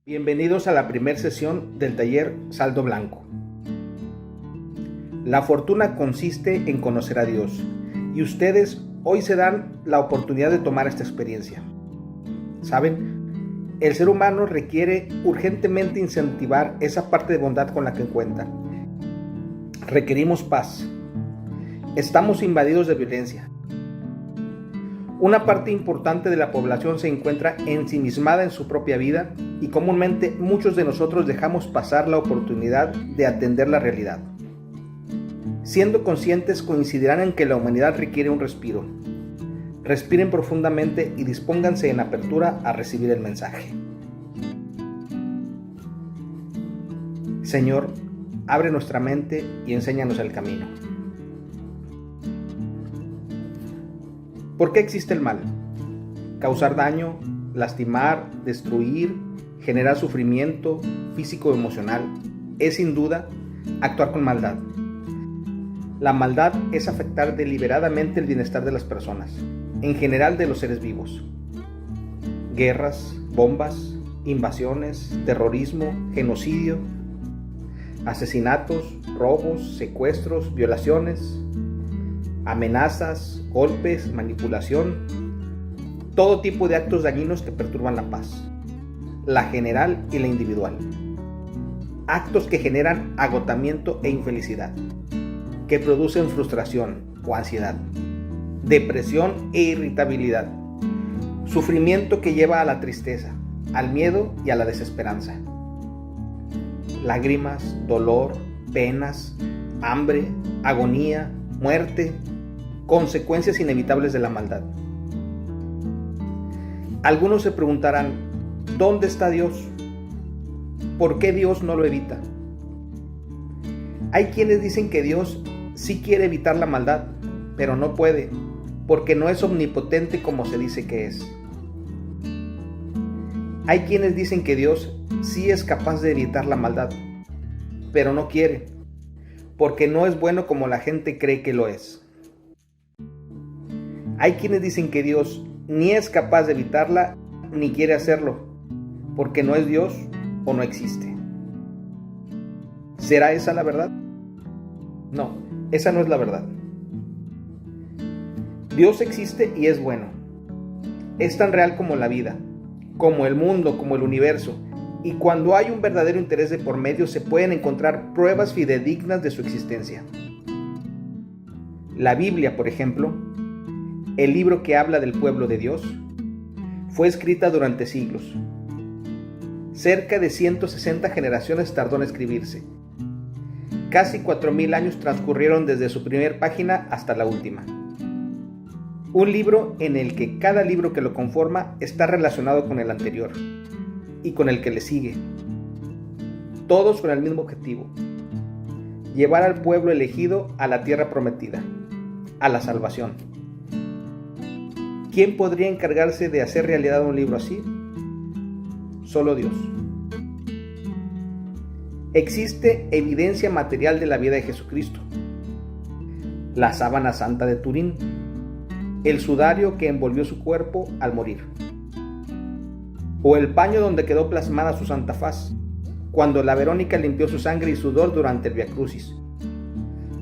Bienvenidos a la primera sesión del taller Saldo Blanco. La fortuna consiste en conocer a Dios y ustedes hoy se dan la oportunidad de tomar esta experiencia. ¿Saben? El ser humano requiere urgentemente incentivar esa parte de bondad con la que cuenta. Requerimos paz. Estamos invadidos de violencia. Una parte importante de la población se encuentra ensimismada en su propia vida y comúnmente muchos de nosotros dejamos pasar la oportunidad de atender la realidad. Siendo conscientes, coincidirán en que la humanidad requiere un respiro. Respiren profundamente y dispónganse en apertura a recibir el mensaje. Señor, abre nuestra mente y enséñanos el camino. ¿Por qué existe el mal? Causar daño, lastimar, destruir, generar sufrimiento físico o emocional, es sin duda actuar con maldad. La maldad es afectar deliberadamente el bienestar de las personas, en general de los seres vivos. Guerras, bombas, invasiones, terrorismo, genocidio, asesinatos, robos, secuestros, violaciones, amenazas, golpes, manipulación, todo tipo de actos dañinos que perturban la paz, la general y la individual. Actos que generan agotamiento e infelicidad, que producen frustración o ansiedad, depresión e irritabilidad, sufrimiento que lleva a la tristeza, al miedo y a la desesperanza. Lágrimas, dolor, penas, hambre, agonía, muerte, consecuencias inevitables de la maldad. Algunos se preguntarán, ¿dónde está Dios? ¿Por qué Dios no lo evita? Hay quienes dicen que Dios sí quiere evitar la maldad, pero no puede, porque no es omnipotente como se dice que es. Hay quienes dicen que Dios sí es capaz de evitar la maldad, pero no quiere, porque no es bueno como la gente cree que lo es. Hay quienes dicen que Dios ni es capaz de evitarla ni quiere hacerlo, porque no es Dios o no existe. ¿Será esa la verdad? No, esa no es la verdad. Dios existe y es bueno. Es tan real como la vida, como el mundo, como el universo, y cuando hay un verdadero interés de por medio se pueden encontrar pruebas fidedignas de su existencia. La Biblia, por ejemplo, el libro que habla del pueblo de Dios, fue escrita durante siglos. Cerca de 160 generaciones tardó en escribirse. Casi 4,000 años transcurrieron desde su primera página hasta la última. Un libro en el que cada libro que lo conforma está relacionado con el anterior y con el que le sigue. Todos con el mismo objetivo: llevar al pueblo elegido a la tierra prometida, a la salvación. ¿Quién podría encargarse de hacer realidad un libro así? Solo Dios. Existe evidencia material de la vida de Jesucristo: la sábana santa de Turín, el sudario que envolvió su cuerpo al morir, o el paño donde quedó plasmada su santa faz, cuando la Verónica limpió su sangre y sudor durante el Via Crucis,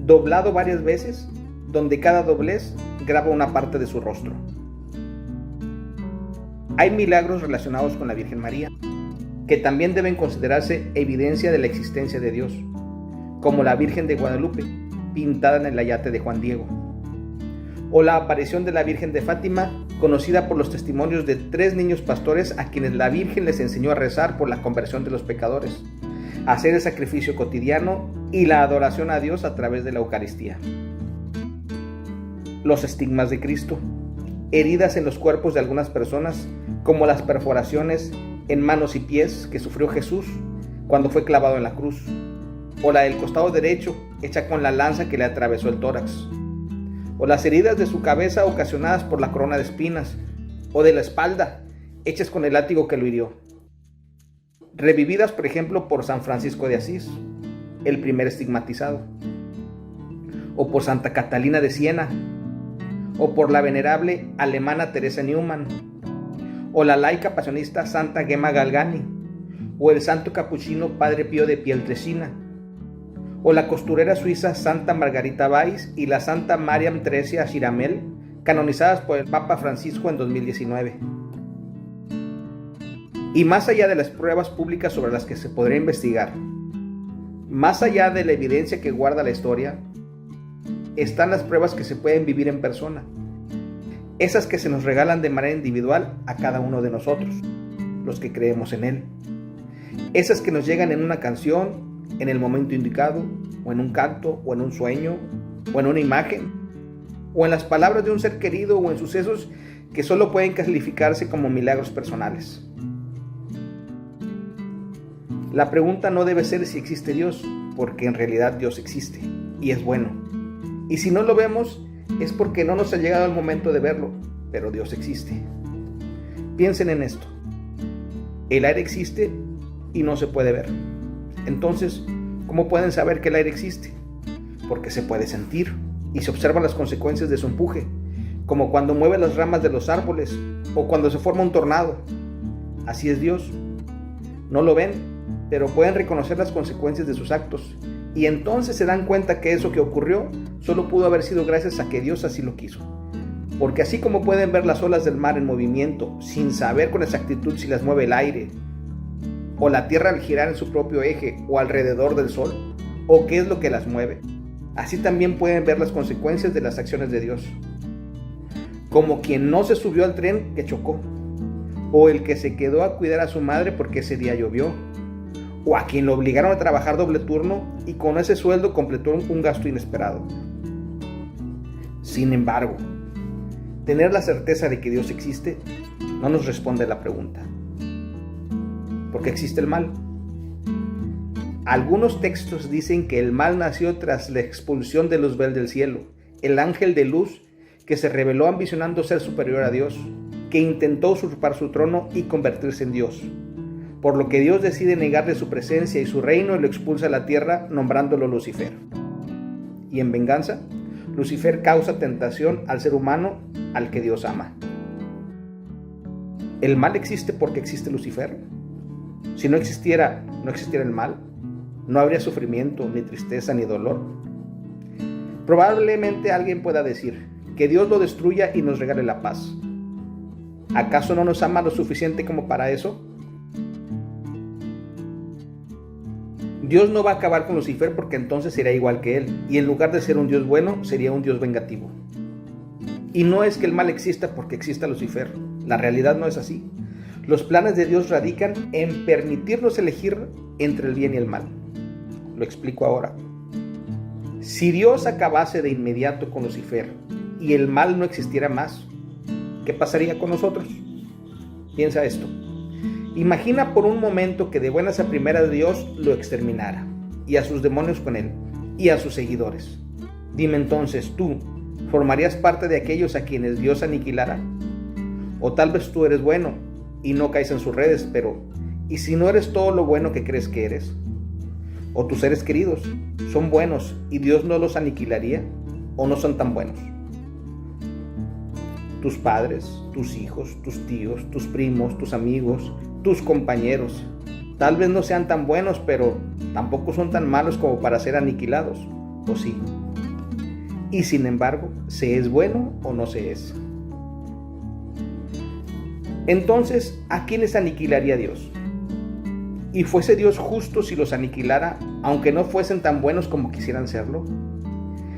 doblado varias veces, donde cada doblez graba una parte de su rostro. Hay milagros relacionados con la Virgen María, que también deben considerarse evidencia de la existencia de Dios, como la Virgen de Guadalupe, pintada en el ayate de Juan Diego, o la aparición de la Virgen de Fátima, conocida por los testimonios de 3 niños pastores a quienes la Virgen les enseñó a rezar por la conversión de los pecadores, a hacer el sacrificio cotidiano y la adoración a Dios a través de la Eucaristía. Los estigmas de Cristo, heridas en los cuerpos de algunas personas, como las perforaciones en manos y pies que sufrió Jesús cuando fue clavado en la cruz, o la del costado derecho hecha con la lanza que le atravesó el tórax, o las heridas de su cabeza ocasionadas por la corona de espinas, o de la espalda hechas con el látigo que lo hirió, revividas por ejemplo por San Francisco de Asís, el primer estigmatizado, o por Santa Catalina de Siena, o por la venerable alemana Teresa Neumann, o la laica pasionista Santa Gemma Galgani, o el santo capuchino Padre Pío de Pietrelcina, o la costurera suiza Santa Margarita Weiss y la Santa Mariam Teresia Chiramel, canonizadas por el Papa Francisco en 2019. Y más allá de las pruebas públicas sobre las que se podría investigar, más allá de la evidencia que guarda la historia, están las pruebas que se pueden vivir en persona, esas que se nos regalan de manera individual a cada uno de nosotros, los que creemos en Él, esas que nos llegan en una canción, en el momento indicado, o en un canto, o en un sueño, o en una imagen, o en las palabras de un ser querido, o en sucesos que solo pueden calificarse como milagros personales. La pregunta no debe ser si existe Dios, porque en realidad Dios existe y es bueno. Y si no lo vemos, es porque no nos ha llegado el momento de verlo, pero Dios existe. Piensen en esto. El aire existe y no se puede ver. Entonces, ¿cómo pueden saber que el aire existe? Porque se puede sentir y se observan las consecuencias de su empuje, como cuando mueve las ramas de los árboles o cuando se forma un tornado. Así es Dios. No lo ven, pero pueden reconocer las consecuencias de sus actos, y entonces se dan cuenta que eso que ocurrió solo pudo haber sido gracias a que Dios así lo quiso. Porque así como pueden ver las olas del mar en movimiento, sin saber con exactitud si las mueve el aire, o la tierra al girar en su propio eje, o alrededor del sol, o qué es lo que las mueve, así también pueden ver las consecuencias de las acciones de Dios. Como quien no se subió al tren que chocó, o el que se quedó a cuidar a su madre porque ese día llovió, o a quien lo obligaron a trabajar doble turno y con ese sueldo completó un gasto inesperado. Sin embargo, tener la certeza de que Dios existe no nos responde a la pregunta. ¿Por qué existe el mal? Algunos textos dicen que el mal nació tras la expulsión de Luzbel del cielo, el ángel de luz que se rebeló ambicionando ser superior a Dios, que intentó usurpar su trono y convertirse en Dios, por lo que Dios decide negarle su presencia y su reino y lo expulsa a la tierra nombrándolo Lucifer. Y en venganza, Lucifer causa tentación al ser humano al que Dios ama. ¿El mal existe porque existe Lucifer? Si no existiera el mal, no habría sufrimiento, ni tristeza, ni dolor. Probablemente alguien pueda decir que Dios lo destruya y nos regale la paz. ¿Acaso no nos ama lo suficiente como para eso? Dios no va a acabar con Lucifer porque entonces sería igual que él, y en lugar de ser un Dios bueno, sería un Dios vengativo. Y no es que el mal exista porque exista Lucifer, la realidad no es así. Los planes de Dios radican en permitirnos elegir entre el bien y el mal. Lo explico ahora. Si Dios acabase de inmediato con Lucifer y el mal no existiera más, ¿qué pasaría con nosotros? Piensa esto. Imagina por un momento que de buenas a primeras Dios lo exterminara, y a sus demonios con él, y a sus seguidores. Dime entonces, ¿tú formarías parte de aquellos a quienes Dios aniquilara? O tal vez tú eres bueno y no caes en sus redes, pero ¿y si no eres todo lo bueno que crees que eres? ¿O tus seres queridos son buenos y Dios no los aniquilaría? ¿O no son tan buenos? Tus padres, tus hijos, tus tíos, tus primos, tus amigos, tus compañeros, tal vez no sean tan buenos, pero tampoco son tan malos como para ser aniquilados, ¿o sí? Y sin embargo, ¿se es bueno o no se es? Entonces, ¿a quiénes aniquilaría Dios? ¿Y fuese Dios justo si los aniquilara, aunque no fuesen tan buenos como quisieran serlo?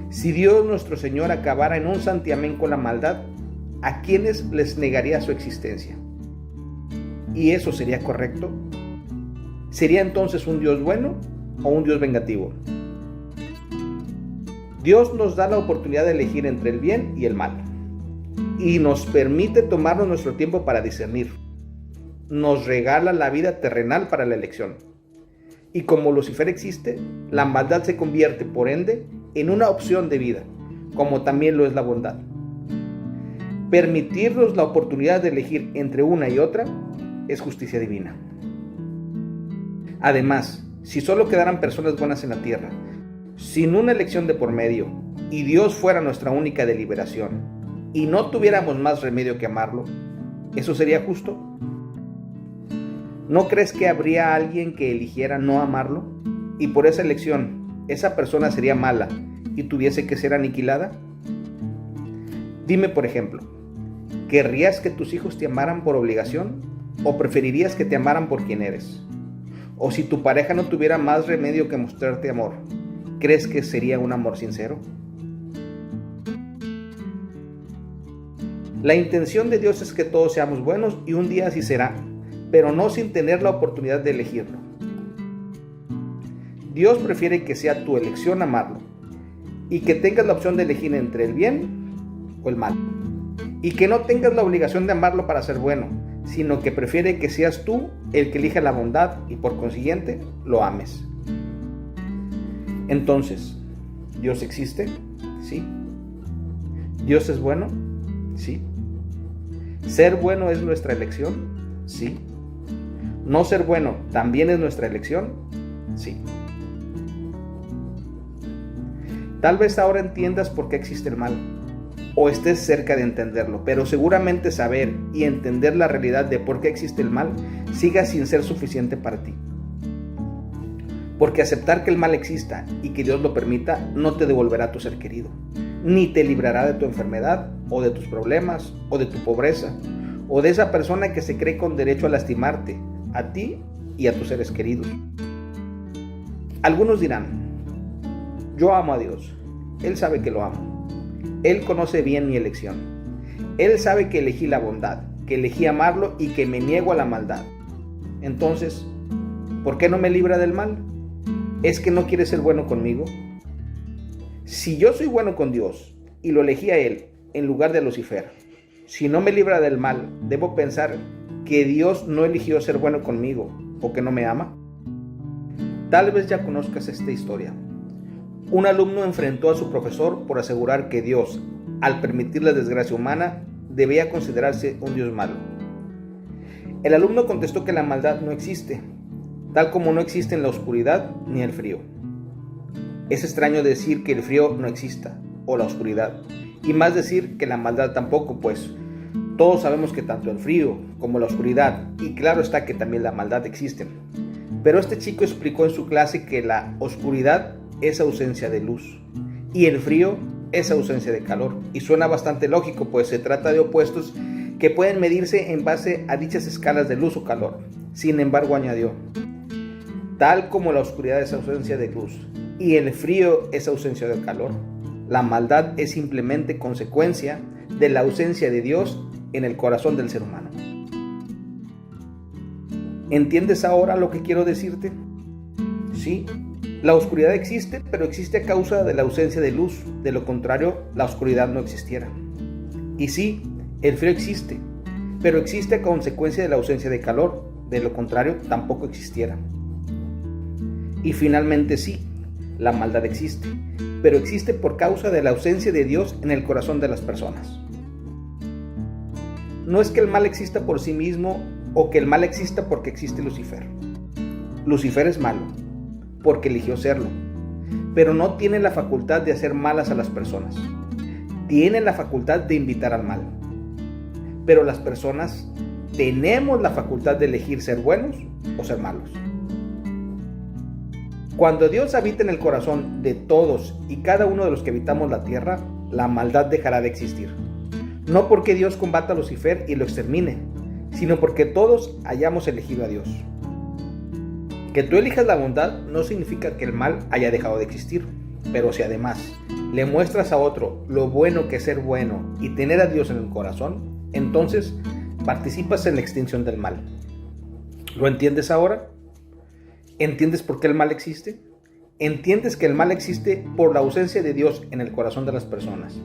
Si Dios nuestro Señor acabara en un santiamén con la maldad, ¿a quiénes les negaría su existencia? ¿Y eso sería correcto? ¿Sería entonces un Dios bueno o un Dios vengativo? Dios nos da la oportunidad de elegir entre el bien y el mal, y nos permite tomarnos nuestro tiempo para discernir. Nos regala la vida terrenal para la elección. Y como Lucifer existe, la maldad se convierte, por ende, en una opción de vida, como también lo es la bondad. Permitirnos la oportunidad de elegir entre una y otra es justicia divina. Además, si solo quedaran personas buenas en la tierra, sin una elección de por medio, y Dios fuera nuestra única deliberación, y no tuviéramos más remedio que amarlo, ¿eso sería justo? ¿No crees que habría alguien que eligiera no amarlo? Y por esa elección, esa persona sería mala y tuviese que ser aniquilada. Dime, por ejemplo, ¿querrías que tus hijos te amaran por obligación o preferirías que te amaran por quien eres? O si tu pareja no tuviera más remedio que mostrarte amor, ¿crees que sería un amor sincero? La intención de Dios es que todos seamos buenos y un día así será, pero no sin tener la oportunidad de elegirlo. Dios prefiere que sea tu elección amarlo y que tengas la opción de elegir entre el bien o el mal. Y que no tengas la obligación de amarlo para ser bueno, sino que prefiere que seas tú el que elija la bondad y por consiguiente lo ames. Entonces, ¿Dios existe? Sí. ¿Dios es bueno? Sí. ¿Ser bueno es nuestra elección? Sí. ¿No ser bueno también es nuestra elección? Sí. Tal vez ahora entiendas por qué existe el mal, o estés cerca de entenderlo, pero seguramente saber y entender la realidad de por qué existe el mal siga sin ser suficiente para ti. Porque aceptar que el mal exista y que Dios lo permita no te devolverá tu ser querido, ni te librará de tu enfermedad, o de tus problemas, o de tu pobreza, o de esa persona que se cree con derecho a lastimarte, a ti y a tus seres queridos. Algunos dirán: yo amo a Dios, Él sabe que lo amo. Él conoce bien mi elección. Él sabe que elegí la bondad, que elegí amarlo y que me niego a la maldad. Entonces, ¿por qué no me libra del mal? ¿Es que no quiere ser bueno conmigo? Si yo soy bueno con Dios y lo elegí a Él en lugar de Lucifer, si no me libra del mal, ¿debo pensar que Dios no eligió ser bueno conmigo o que no me ama? Tal vez ya conozcas esta historia. Un alumno enfrentó a su profesor por asegurar que Dios, al permitir la desgracia humana, debía considerarse un Dios malo. El alumno contestó que la maldad no existe, tal como no existen la oscuridad ni el frío. Es extraño decir que el frío no exista, o la oscuridad, y más decir que la maldad tampoco, pues todos sabemos que tanto el frío como la oscuridad, y claro está que también la maldad existen. Pero este chico explicó en su clase que la oscuridad es ausencia de luz y el frío es ausencia de calor, y suena bastante lógico, pues se trata de opuestos que pueden medirse en base a dichas escalas de luz o calor. Sin embargo, añadió: tal como la oscuridad es ausencia de luz y el frío es ausencia de calor, la maldad es simplemente consecuencia de la ausencia de Dios en el corazón del ser humano. ¿Entiendes ahora lo que quiero decirte? Sí. La oscuridad existe, pero existe a causa de la ausencia de luz. De lo contrario, la oscuridad no existiera. Y sí, el frío existe, pero existe a consecuencia de la ausencia de calor. De lo contrario, tampoco existiera. Y finalmente sí, la maldad existe, pero existe por causa de la ausencia de Dios en el corazón de las personas. No es que el mal exista por sí mismo o que el mal exista porque existe Lucifer. Lucifer es malo porque eligió serlo, pero no tiene la facultad de hacer malas a las personas. Tiene la facultad de invitar al mal. Pero las personas tenemos la facultad de elegir ser buenos o ser malos. Cuando Dios habita en el corazón de todos y cada uno de los que habitamos la tierra, la maldad dejará de existir. No porque Dios combata a Lucifer y lo extermine, sino porque todos hayamos elegido a Dios. Que tú elijas la bondad no significa que el mal haya dejado de existir, pero si además le muestras a otro lo bueno que es ser bueno y tener a Dios en el corazón, entonces participas en la extinción del mal. ¿Lo entiendes ahora? ¿Entiendes por qué el mal existe? ¿Entiendes que el mal existe por la ausencia de Dios en el corazón de las personas?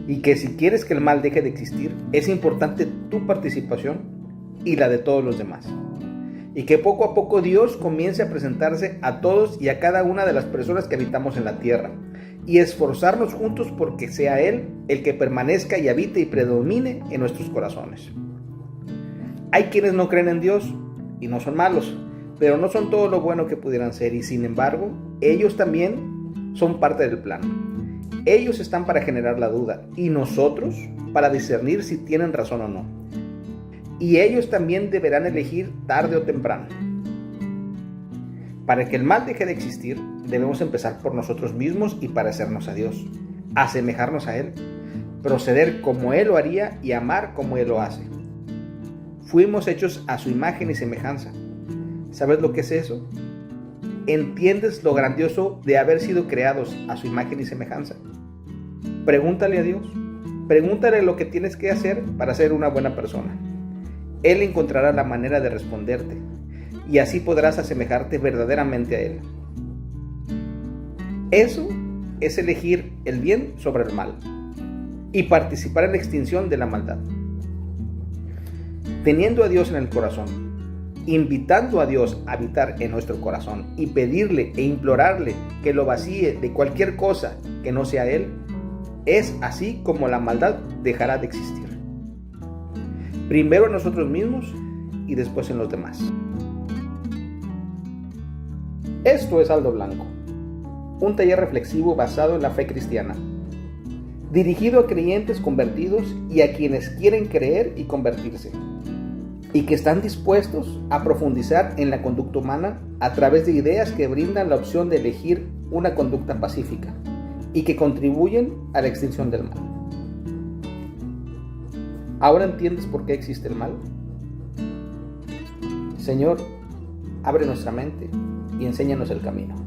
Y que si quieres que el mal deje de existir, es importante tu participación y la de todos los demás. Y que poco a poco Dios comience a presentarse a todos y a cada una de las personas que habitamos en la tierra, y esforzarnos juntos porque sea Él el que permanezca y habite y predomine en nuestros corazones. Hay quienes no creen en Dios y no son malos, pero no son todo lo bueno que pudieran ser, y sin embargo, ellos también son parte del plan. Ellos están para generar la duda y nosotros para discernir si tienen razón o no. y ellos también deberán elegir tarde o temprano. Para que el mal deje de existir, debemos empezar por nosotros mismos y parecernos a Dios, asemejarnos a Él, proceder como Él lo haría y amar como Él lo hace. Fuimos hechos a su imagen y semejanza. ¿Sabes lo que es eso? ¿Entiendes lo grandioso de haber sido creados a su imagen y semejanza? Pregúntale a Dios. Pregúntale lo que tienes que hacer para ser una buena persona. Él encontrará la manera de responderte, y así podrás asemejarte verdaderamente a Él. Eso es elegir el bien sobre el mal y participar en la extinción de la maldad. Teniendo a Dios en el corazón, invitando a Dios a habitar en nuestro corazón y pedirle e implorarle que lo vacíe de cualquier cosa que no sea Él, es así como la maldad dejará de existir. Primero en nosotros mismos y después en los demás. Esto es Aldo Blanco, un taller reflexivo basado en la fe cristiana, dirigido a creyentes convertidos y a quienes quieren creer y convertirse, y que están dispuestos a profundizar en la conducta humana a través de ideas que brindan la opción de elegir una conducta pacífica y que contribuyen a la extinción del mal. ¿Ahora entiendes por qué existe el mal? Señor, abre nuestra mente y enséñanos el camino.